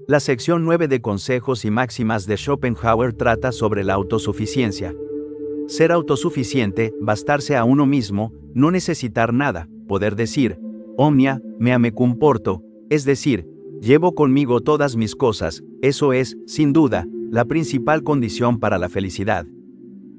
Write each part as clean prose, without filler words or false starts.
La sección 9 de Consejos y Máximas de Schopenhauer trata sobre la autosuficiencia. Ser autosuficiente, bastarse a uno mismo, no necesitar nada, poder decir, omnia me comporto, es decir, llevo conmigo todas mis cosas, eso es, sin duda, la principal condición para la felicidad.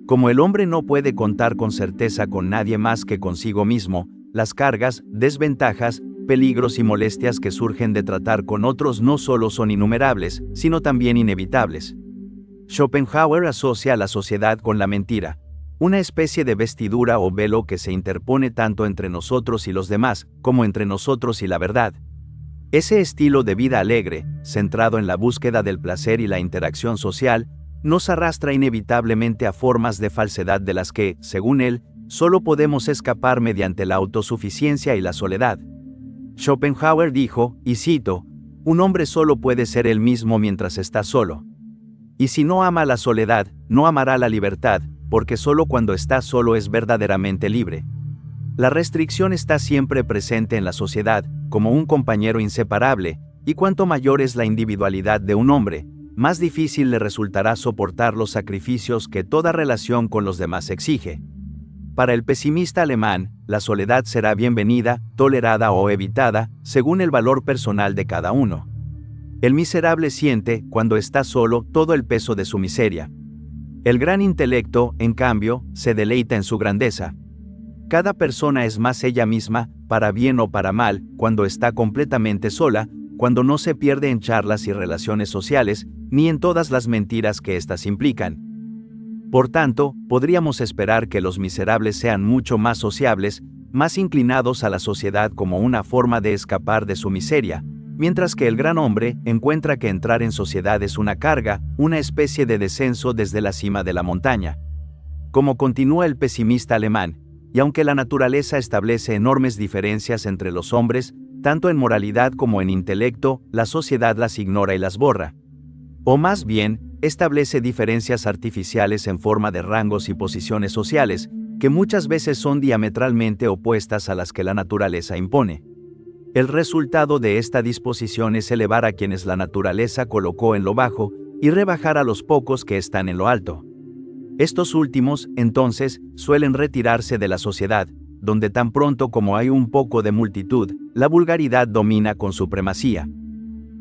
Como el hombre no puede contar con certeza con nadie más que consigo mismo, las cargas, desventajas, peligros y molestias que surgen de tratar con otros no solo son innumerables, sino también inevitables. Schopenhauer asocia a la sociedad con la mentira, una especie de vestidura o velo que se interpone tanto entre nosotros y los demás, como entre nosotros y la verdad. Ese estilo de vida alegre, centrado en la búsqueda del placer y la interacción social, nos arrastra inevitablemente a formas de falsedad de las que, según él, solo podemos escapar mediante la autosuficiencia y la soledad. Schopenhauer dijo, y cito, «Un hombre solo puede ser él mismo mientras está solo. Y si no ama la soledad, no amará la libertad, porque solo cuando está solo es verdaderamente libre». La restricción está siempre presente en la sociedad, como un compañero inseparable, y cuanto mayor es la individualidad de un hombre, más difícil le resultará soportar los sacrificios que toda relación con los demás exige. Para el pesimista alemán, la soledad será bienvenida, tolerada o evitada, según el valor personal de cada uno. El miserable siente, cuando está solo, todo el peso de su miseria. El gran intelecto, en cambio, se deleita en su grandeza. Cada persona es más ella misma, para bien o para mal, cuando está completamente sola, cuando no se pierde en charlas y relaciones sociales, ni en todas las mentiras que éstas implican. Por tanto, podríamos esperar que los miserables sean mucho más sociables, más inclinados a la sociedad como una forma de escapar de su miseria, mientras que el gran hombre encuentra que entrar en sociedad es una carga, una especie de descenso desde la cima de la montaña. Como continúa el pesimista alemán, y aunque la naturaleza establece enormes diferencias entre los hombres, tanto en moralidad como en intelecto, la sociedad las ignora y las borra. O más bien, establece diferencias artificiales en forma de rangos y posiciones sociales, que muchas veces son diametralmente opuestas a las que la naturaleza impone. El resultado de esta disposición es elevar a quienes la naturaleza colocó en lo bajo y rebajar a los pocos que están en lo alto. Estos últimos, entonces, suelen retirarse de la sociedad, donde tan pronto como hay un poco de multitud, la vulgaridad domina con supremacía.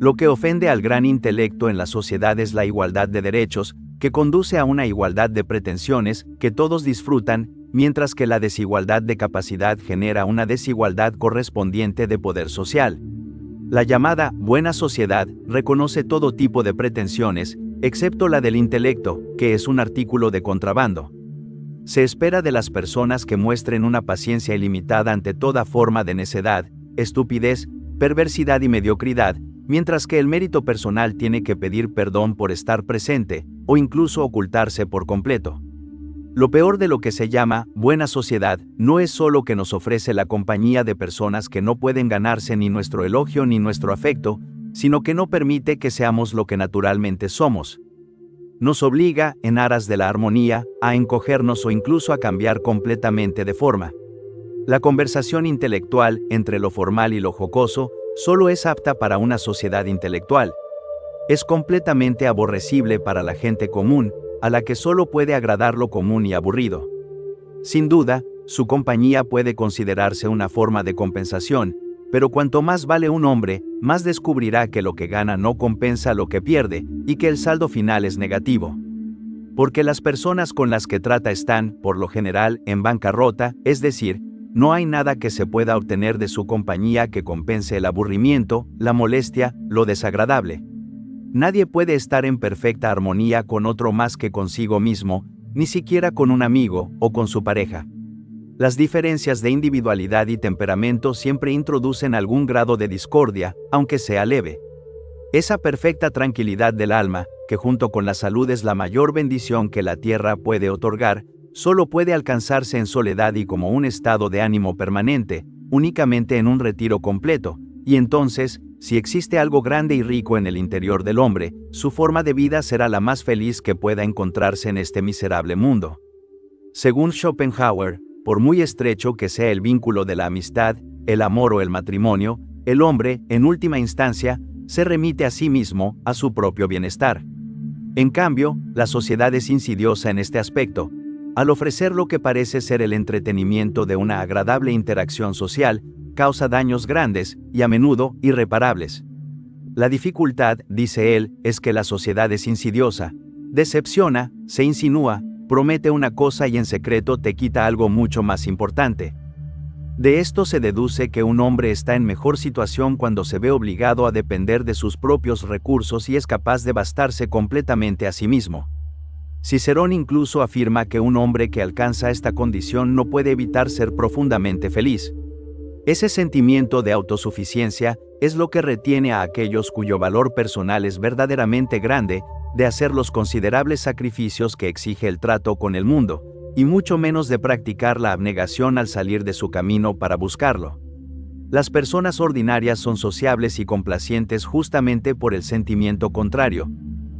Lo que ofende al gran intelecto en la sociedad es la igualdad de derechos, que conduce a una igualdad de pretensiones, que todos disfrutan, mientras que la desigualdad de capacidad genera una desigualdad correspondiente de poder social. La llamada buena sociedad reconoce todo tipo de pretensiones, excepto la del intelecto, que es un artículo de contrabando. Se espera de las personas que muestren una paciencia ilimitada ante toda forma de necedad, estupidez, perversidad y mediocridad, mientras que el mérito personal tiene que pedir perdón por estar presente, o incluso ocultarse por completo. Lo peor de lo que se llama buena sociedad no es solo que nos ofrece la compañía de personas que no pueden ganarse ni nuestro elogio ni nuestro afecto, sino que no permite que seamos lo que naturalmente somos. Nos obliga, en aras de la armonía, a encogernos o incluso a cambiar completamente de forma. La conversación intelectual, entre lo formal y lo jocoso, solo es apta para una sociedad intelectual. Es completamente aborrecible para la gente común, a la que solo puede agradar lo común y aburrido. Sin duda, su compañía puede considerarse una forma de compensación, pero cuanto más vale un hombre, más descubrirá que lo que gana no compensa lo que pierde, y que el saldo final es negativo. Porque las personas con las que trata están, por lo general, en bancarrota, es decir, no hay nada que se pueda obtener de su compañía que compense el aburrimiento, la molestia, lo desagradable. Nadie puede estar en perfecta armonía con otro más que consigo mismo, ni siquiera con un amigo o con su pareja. Las diferencias de individualidad y temperamento siempre introducen algún grado de discordia, aunque sea leve. Esa perfecta tranquilidad del alma, que junto con la salud es la mayor bendición que la tierra puede otorgar, solo puede alcanzarse en soledad y como un estado de ánimo permanente, únicamente en un retiro completo, y entonces, si existe algo grande y rico en el interior del hombre, su forma de vida será la más feliz que pueda encontrarse en este miserable mundo. Según Schopenhauer, por muy estrecho que sea el vínculo de la amistad, el amor o el matrimonio, el hombre, en última instancia, se remite a sí mismo, a su propio bienestar. En cambio, la sociedad es insidiosa en este aspecto. Al ofrecer lo que parece ser el entretenimiento de una agradable interacción social, causa daños grandes y a menudo irreparables. La dificultad, dice él, es que la sociedad es insidiosa, decepciona, se insinúa, promete una cosa y en secreto te quita algo mucho más importante. De esto se deduce que un hombre está en mejor situación cuando se ve obligado a depender de sus propios recursos y es capaz de bastarse completamente a sí mismo. Cicerón incluso afirma que un hombre que alcanza esta condición no puede evitar ser profundamente feliz. Ese sentimiento de autosuficiencia es lo que retiene a aquellos cuyo valor personal es verdaderamente grande, de hacer los considerables sacrificios que exige el trato con el mundo, y mucho menos de practicar la abnegación al salir de su camino para buscarlo. Las personas ordinarias son sociables y complacientes justamente por el sentimiento contrario.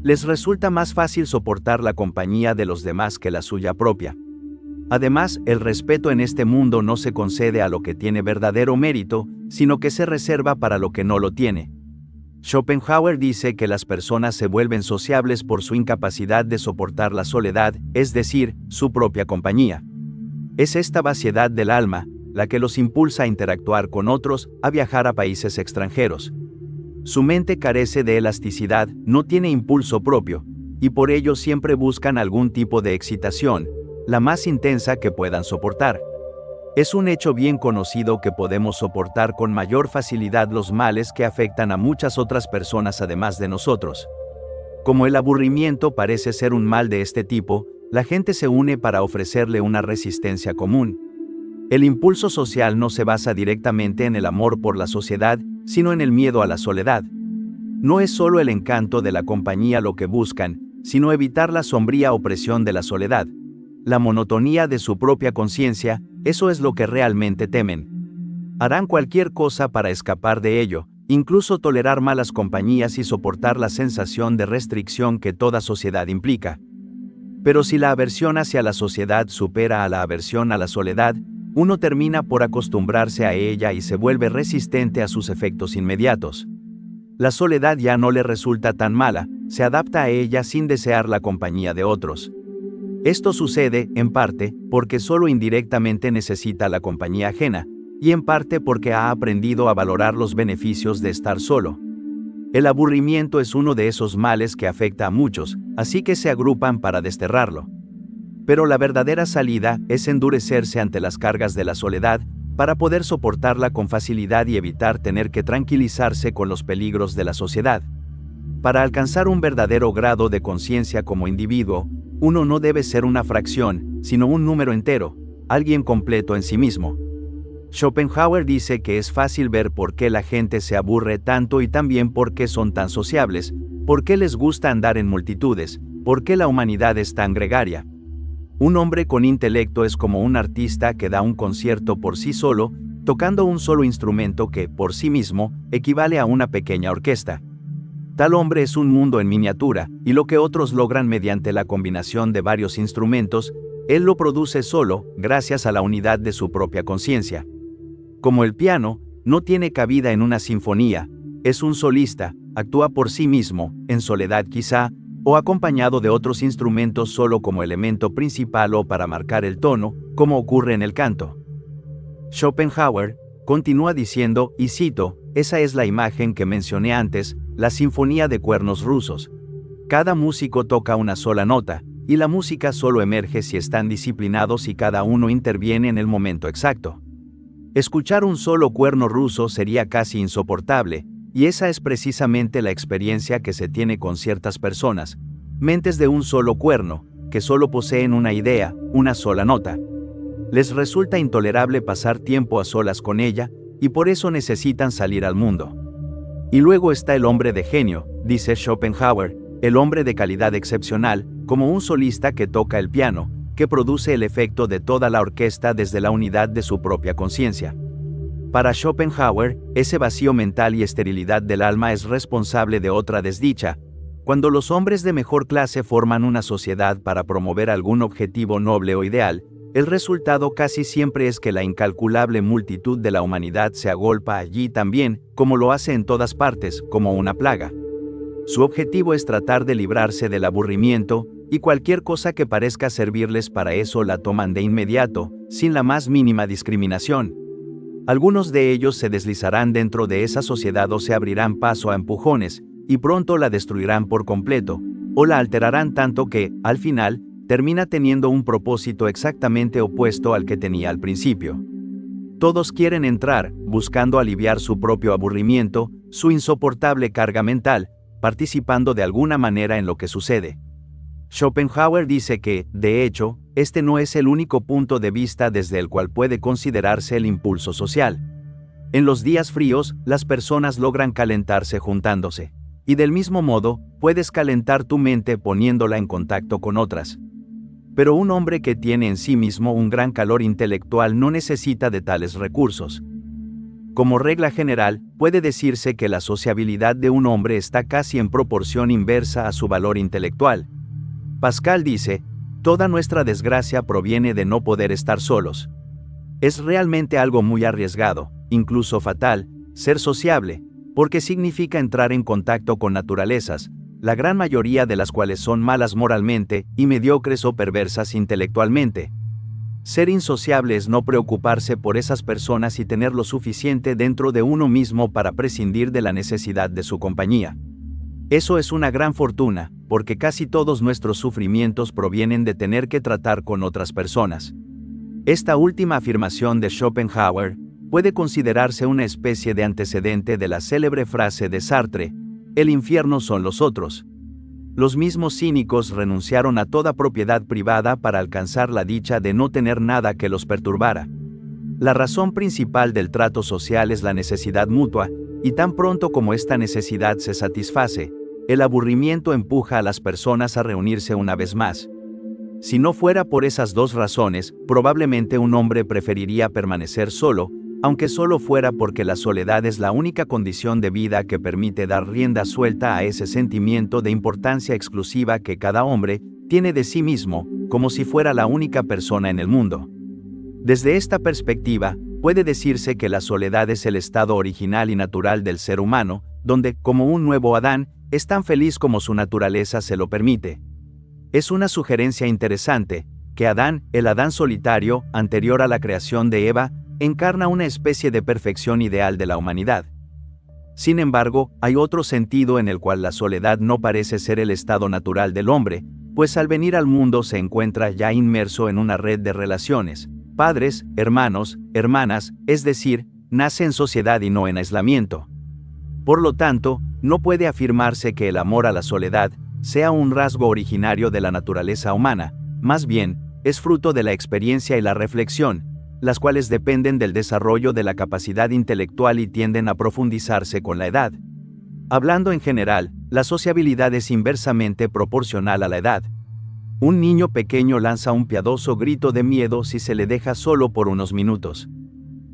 Les resulta más fácil soportar la compañía de los demás que la suya propia. Además, el respeto en este mundo no se concede a lo que tiene verdadero mérito, sino que se reserva para lo que no lo tiene. Schopenhauer dice que las personas se vuelven sociables por su incapacidad de soportar la soledad, es decir, su propia compañía. Es esta vaciedad del alma la que los impulsa a interactuar con otros, a viajar a países extranjeros. Su mente carece de elasticidad, no tiene impulso propio, y por ello siempre buscan algún tipo de excitación, la más intensa que puedan soportar. Es un hecho bien conocido que podemos soportar con mayor facilidad los males que afectan a muchas otras personas además de nosotros. Como el aburrimiento parece ser un mal de este tipo, la gente se une para ofrecerle una resistencia común. El impulso social no se basa directamente en el amor por la sociedad, sino en el miedo a la soledad. No es solo el encanto de la compañía lo que buscan, sino evitar la sombría opresión de la soledad. La monotonía de su propia conciencia, eso es lo que realmente temen. Harán cualquier cosa para escapar de ello, incluso tolerar malas compañías y soportar la sensación de restricción que toda sociedad implica. Pero si la aversión hacia la sociedad supera a la aversión a la soledad, uno termina por acostumbrarse a ella y se vuelve resistente a sus efectos inmediatos. La soledad ya no le resulta tan mala, se adapta a ella sin desear la compañía de otros. Esto sucede, en parte, porque solo indirectamente necesita la compañía ajena, y en parte porque ha aprendido a valorar los beneficios de estar solo. El aburrimiento es uno de esos males que afecta a muchos, así que se agrupan para desterrarlo. Pero la verdadera salida es endurecerse ante las cargas de la soledad, para poder soportarla con facilidad y evitar tener que tranquilizarse con los peligros de la sociedad. Para alcanzar un verdadero grado de conciencia como individuo, uno no debe ser una fracción, sino un número entero, alguien completo en sí mismo. Schopenhauer dice que es fácil ver por qué la gente se aburre tanto y también por qué son tan sociables, por qué les gusta andar en multitudes, por qué la humanidad es tan gregaria. Un hombre con intelecto es como un artista que da un concierto por sí solo, tocando un solo instrumento que, por sí mismo, equivale a una pequeña orquesta. Tal hombre es un mundo en miniatura, y lo que otros logran mediante la combinación de varios instrumentos, él lo produce solo, gracias a la unidad de su propia conciencia. Como el piano, no tiene cabida en una sinfonía, es un solista, actúa por sí mismo, en soledad quizá, o acompañado de otros instrumentos solo como elemento principal o para marcar el tono, como ocurre en el canto. Schopenhauer continúa diciendo, y cito, esa es la imagen que mencioné antes, la sinfonía de cuernos rusos. Cada músico toca una sola nota, y la música solo emerge si están disciplinados y cada uno interviene en el momento exacto. Escuchar un solo cuerno ruso sería casi insoportable, y esa es precisamente la experiencia que se tiene con ciertas personas, mentes de un solo cuerno, que solo poseen una idea, una sola nota. Les resulta intolerable pasar tiempo a solas con ella, y por eso necesitan salir al mundo. Y luego está el hombre de genio, dice Schopenhauer, el hombre de calidad excepcional, como un solista que toca el piano, que produce el efecto de toda la orquesta desde la unidad de su propia conciencia. Para Schopenhauer, ese vacío mental y esterilidad del alma es responsable de otra desdicha. Cuando los hombres de mejor clase forman una sociedad para promover algún objetivo noble o ideal, El resultado casi siempre es que la incalculable multitud de la humanidad se agolpa allí también, como lo hace en todas partes, como una plaga. Su objetivo es tratar de librarse del aburrimiento, y cualquier cosa que parezca servirles para eso la toman de inmediato, sin la más mínima discriminación. Algunos de ellos se deslizarán dentro de esa sociedad o se abrirán paso a empujones, y pronto la destruirán por completo, o la alterarán tanto que, al final, termina teniendo un propósito exactamente opuesto al que tenía al principio. Todos quieren entrar, buscando aliviar su propio aburrimiento, su insoportable carga mental, participando de alguna manera en lo que sucede. Schopenhauer dice que, de hecho, este no es el único punto de vista desde el cual puede considerarse el impulso social. En los días fríos, las personas logran calentarse juntándose. Y del mismo modo, puedes calentar tu mente poniéndola en contacto con otras. Pero un hombre que tiene en sí mismo un gran calor intelectual no necesita de tales recursos. Como regla general, puede decirse que la sociabilidad de un hombre está casi en proporción inversa a su valor intelectual. Pascal dice, toda nuestra desgracia proviene de no poder estar solos. Es realmente algo muy arriesgado, incluso fatal, ser sociable, porque significa entrar en contacto con naturalezas, la gran mayoría de las cuales son malas moralmente y mediocres o perversas intelectualmente. Ser insociable es no preocuparse por esas personas y tener lo suficiente dentro de uno mismo para prescindir de la necesidad de su compañía. Eso es una gran fortuna, porque casi todos nuestros sufrimientos provienen de tener que tratar con otras personas. Esta última afirmación de Schopenhauer puede considerarse una especie de antecedente de la célebre frase de Sartre, el infierno son los otros. Los mismos cínicos renunciaron a toda propiedad privada para alcanzar la dicha de no tener nada que los perturbara. La razón principal del trato social es la necesidad mutua, y tan pronto como esta necesidad se satisface, el aburrimiento empuja a las personas a reunirse una vez más. Si no fuera por esas dos razones, probablemente un hombre preferiría permanecer solo, aunque solo fuera porque la soledad es la única condición de vida que permite dar rienda suelta a ese sentimiento de importancia exclusiva que cada hombre tiene de sí mismo, como si fuera la única persona en el mundo. Desde esta perspectiva, puede decirse que la soledad es el estado original y natural del ser humano, donde, como un nuevo Adán, es tan feliz como su naturaleza se lo permite. Es una sugerencia interesante, que Adán, el Adán solitario, anterior a la creación de Eva, encarna una especie de perfección ideal de la humanidad. Sin embargo, hay otro sentido en el cual la soledad no parece ser el estado natural del hombre, pues al venir al mundo se encuentra ya inmerso en una red de relaciones, padres, hermanos, hermanas, es decir, nace en sociedad y no en aislamiento. Por lo tanto, no puede afirmarse que el amor a la soledad sea un rasgo originario de la naturaleza humana, más bien, es fruto de la experiencia y la reflexión, las cuales dependen del desarrollo de la capacidad intelectual y tienden a profundizarse con la edad. Hablando en general, la sociabilidad es inversamente proporcional a la edad. Un niño pequeño lanza un piadoso grito de miedo si se le deja solo por unos minutos.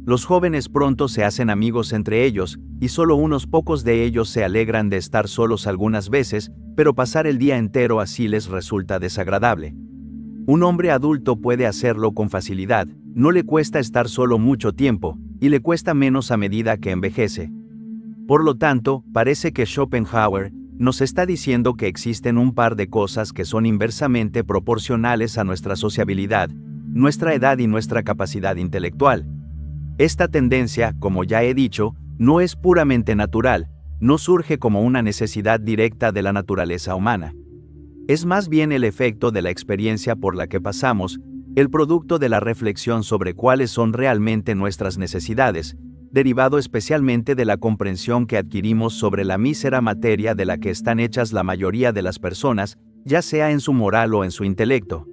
Los jóvenes pronto se hacen amigos entre ellos, y solo unos pocos de ellos se alegran de estar solos algunas veces, pero pasar el día entero así les resulta desagradable. Un hombre adulto puede hacerlo con facilidad, no le cuesta estar solo mucho tiempo, y le cuesta menos a medida que envejece. Por lo tanto, parece que Schopenhauer nos está diciendo que existen un par de cosas que son inversamente proporcionales a nuestra sociabilidad, nuestra edad y nuestra capacidad intelectual. Esta tendencia, como ya he dicho, no es puramente natural, no surge como una necesidad directa de la naturaleza humana. Es más bien el efecto de la experiencia por la que pasamos, el producto de la reflexión sobre cuáles son realmente nuestras necesidades, derivado especialmente de la comprensión que adquirimos sobre la mísera materia de la que están hechas la mayoría de las personas, ya sea en su moral o en su intelecto.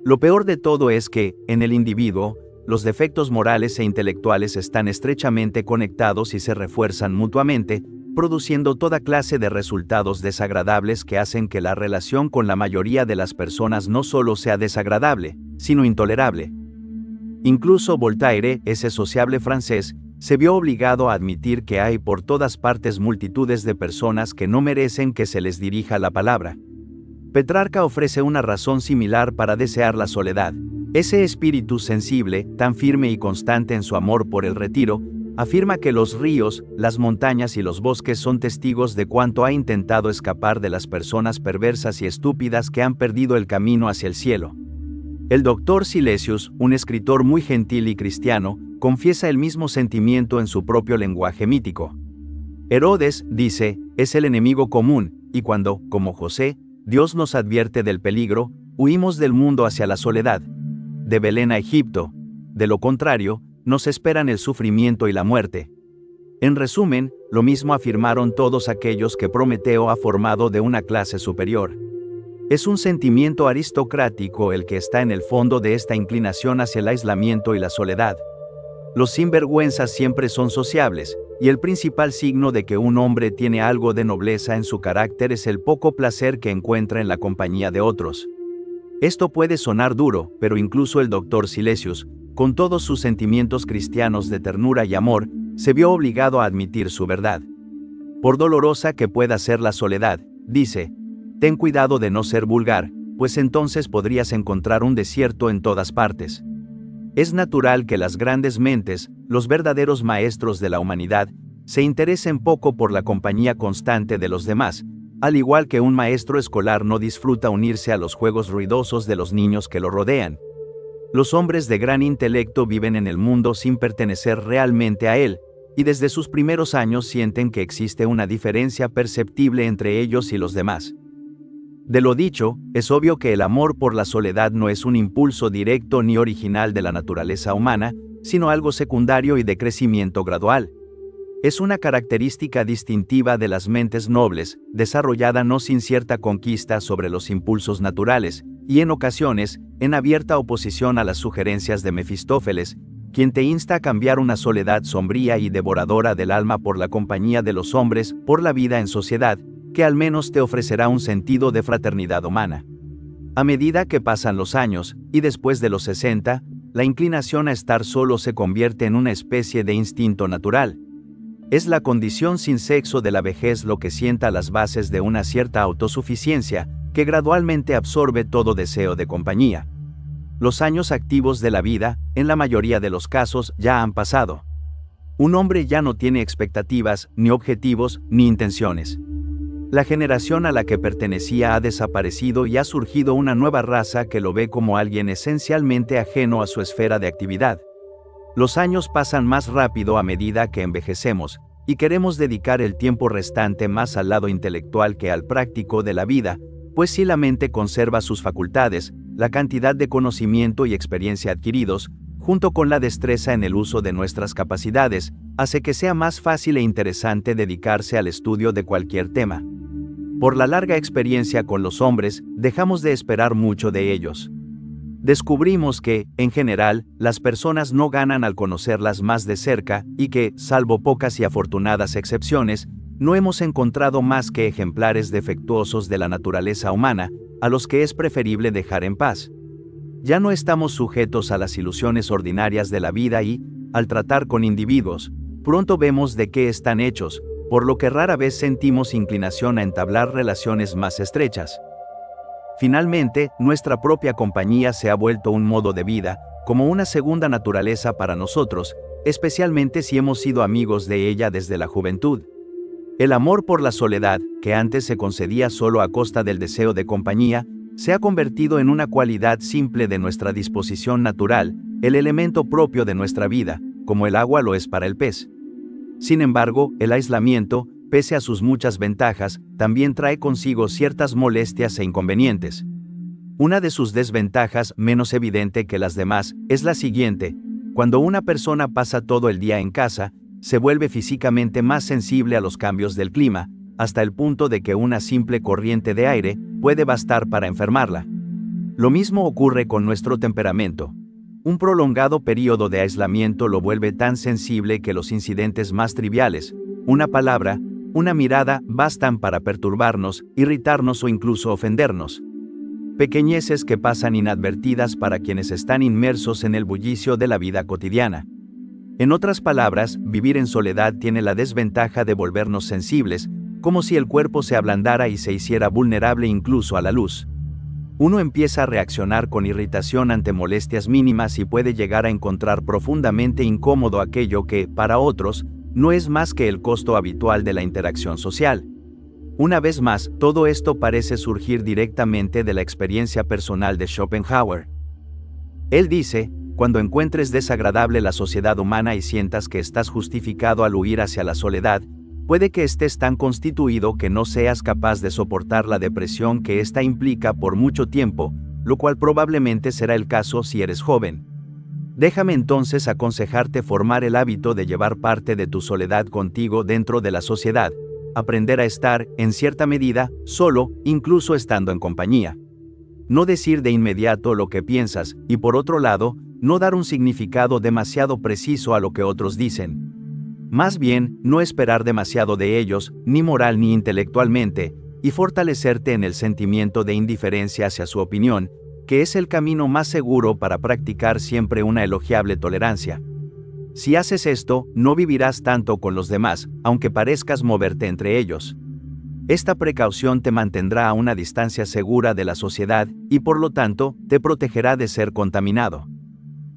Lo peor de todo es que, en el individuo, los defectos morales e intelectuales están estrechamente conectados y se refuerzan mutuamente, produciendo toda clase de resultados desagradables que hacen que la relación con la mayoría de las personas no solo sea desagradable, sino intolerable. Incluso Voltaire, ese sociable francés, se vio obligado a admitir que hay por todas partes multitudes de personas que no merecen que se les dirija la palabra. Petrarca ofrece una razón similar para desear la soledad. Ese espíritu sensible, tan firme y constante en su amor por el retiro, afirma que los ríos, las montañas y los bosques son testigos de cuánto ha intentado escapar de las personas perversas y estúpidas que han perdido el camino hacia el cielo. El doctor Silesius, un escritor muy gentil y cristiano, confiesa el mismo sentimiento en su propio lenguaje mítico. Herodes, dice, es el enemigo común, y cuando, como José, Dios nos advierte del peligro, huimos del mundo hacia la soledad. De Belén a Egipto. De lo contrario, nos esperan el sufrimiento y la muerte. En resumen, lo mismo afirmaron todos aquellos que Prometeo ha formado de una clase superior. Es un sentimiento aristocrático el que está en el fondo de esta inclinación hacia el aislamiento y la soledad. Los sinvergüenzas siempre son sociables, y el principal signo de que un hombre tiene algo de nobleza en su carácter es el poco placer que encuentra en la compañía de otros. Esto puede sonar duro, pero incluso el doctor Silesius, con todos sus sentimientos cristianos de ternura y amor, se vio obligado a admitir su verdad. Por dolorosa que pueda ser la soledad, dice, ten cuidado de no ser vulgar, pues entonces podrías encontrar un desierto en todas partes. Es natural que las grandes mentes, los verdaderos maestros de la humanidad, se interesen poco por la compañía constante de los demás, al igual que un maestro escolar no disfruta unirse a los juegos ruidosos de los niños que lo rodean. Los hombres de gran intelecto viven en el mundo sin pertenecer realmente a él, y desde sus primeros años sienten que existe una diferencia perceptible entre ellos y los demás. De lo dicho, es obvio que el amor por la soledad no es un impulso directo ni original de la naturaleza humana, sino algo secundario y de crecimiento gradual. Es una característica distintiva de las mentes nobles, desarrollada no sin cierta conquista sobre los impulsos naturales, y en ocasiones, en abierta oposición a las sugerencias de Mefistófeles, quien te insta a cambiar una soledad sombría y devoradora del alma por la compañía de los hombres, por la vida en sociedad, que al menos te ofrecerá un sentido de fraternidad humana. A medida que pasan los años, y después de los 60, la inclinación a estar solo se convierte en una especie de instinto natural. Es la condición sin sexo de la vejez lo que sienta las bases de una cierta autosuficiencia, que gradualmente absorbe todo deseo de compañía. Los años activos de la vida, en la mayoría de los casos, ya han pasado. Un hombre ya no tiene expectativas, ni objetivos, ni intenciones. La generación a la que pertenecía ha desaparecido y ha surgido una nueva raza que lo ve como alguien esencialmente ajeno a su esfera de actividad. Los años pasan más rápido a medida que envejecemos, y queremos dedicar el tiempo restante más al lado intelectual que al práctico de la vida, pues si la mente conserva sus facultades, la cantidad de conocimiento y experiencia adquiridos, junto con la destreza en el uso de nuestras capacidades, hace que sea más fácil e interesante dedicarse al estudio de cualquier tema. Por la larga experiencia con los hombres, dejamos de esperar mucho de ellos. Descubrimos que, en general, las personas no ganan al conocerlas más de cerca, y que, salvo pocas y afortunadas excepciones, no hemos encontrado más que ejemplares defectuosos de la naturaleza humana, a los que es preferible dejar en paz. Ya no estamos sujetos a las ilusiones ordinarias de la vida y, al tratar con individuos, pronto vemos de qué están hechos, por lo que rara vez sentimos inclinación a entablar relaciones más estrechas. Finalmente, nuestra propia compañía se ha vuelto un modo de vida, como una segunda naturaleza para nosotros, especialmente si hemos sido amigos de ella desde la juventud. El amor por la soledad, que antes se concedía solo a costa del deseo de compañía, se ha convertido en una cualidad simple de nuestra disposición natural, el elemento propio de nuestra vida, como el agua lo es para el pez. Sin embargo, el aislamiento, pese a sus muchas ventajas, también trae consigo ciertas molestias e inconvenientes. Una de sus desventajas, menos evidente que las demás, es la siguiente: cuando una persona pasa todo el día en casa, se vuelve físicamente más sensible a los cambios del clima, hasta el punto de que una simple corriente de aire puede bastar para enfermarla. Lo mismo ocurre con nuestro temperamento. Un prolongado período de aislamiento lo vuelve tan sensible que los incidentes más triviales, una palabra, una mirada, bastan para perturbarnos, irritarnos o incluso ofendernos. Pequeñeces que pasan inadvertidas para quienes están inmersos en el bullicio de la vida cotidiana. En otras palabras, vivir en soledad tiene la desventaja de volvernos sensibles, como si el cuerpo se ablandara y se hiciera vulnerable incluso a la luz. Uno empieza a reaccionar con irritación ante molestias mínimas y puede llegar a encontrar profundamente incómodo aquello que, para otros, no es más que el costo habitual de la interacción social. Una vez más, todo esto parece surgir directamente de la experiencia personal de Schopenhauer. Él dice, cuando encuentres desagradable la sociedad humana y sientas que estás justificado al huir hacia la soledad, puede que estés tan constituido que no seas capaz de soportar la depresión que ésta implica por mucho tiempo, lo cual probablemente será el caso si eres joven. Déjame entonces aconsejarte formar el hábito de llevar parte de tu soledad contigo dentro de la sociedad, aprender a estar, en cierta medida, solo, incluso estando en compañía. No decir de inmediato lo que piensas, y por otro lado, no dar un significado demasiado preciso a lo que otros dicen. Más bien, no esperar demasiado de ellos, ni moral ni intelectualmente, y fortalecerte en el sentimiento de indiferencia hacia su opinión, que es el camino más seguro para practicar siempre una elogiable tolerancia. Si haces esto, no vivirás tanto con los demás, aunque parezcas moverte entre ellos. Esta precaución te mantendrá a una distancia segura de la sociedad y por lo tanto, te protegerá de ser contaminado.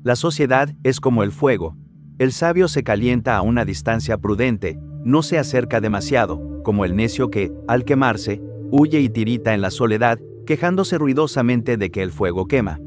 La sociedad es como el fuego. El sabio se calienta a una distancia prudente, no se acerca demasiado, como el necio que, al quemarse, huye y tirita en la soledad, quejándose ruidosamente de que el fuego quema.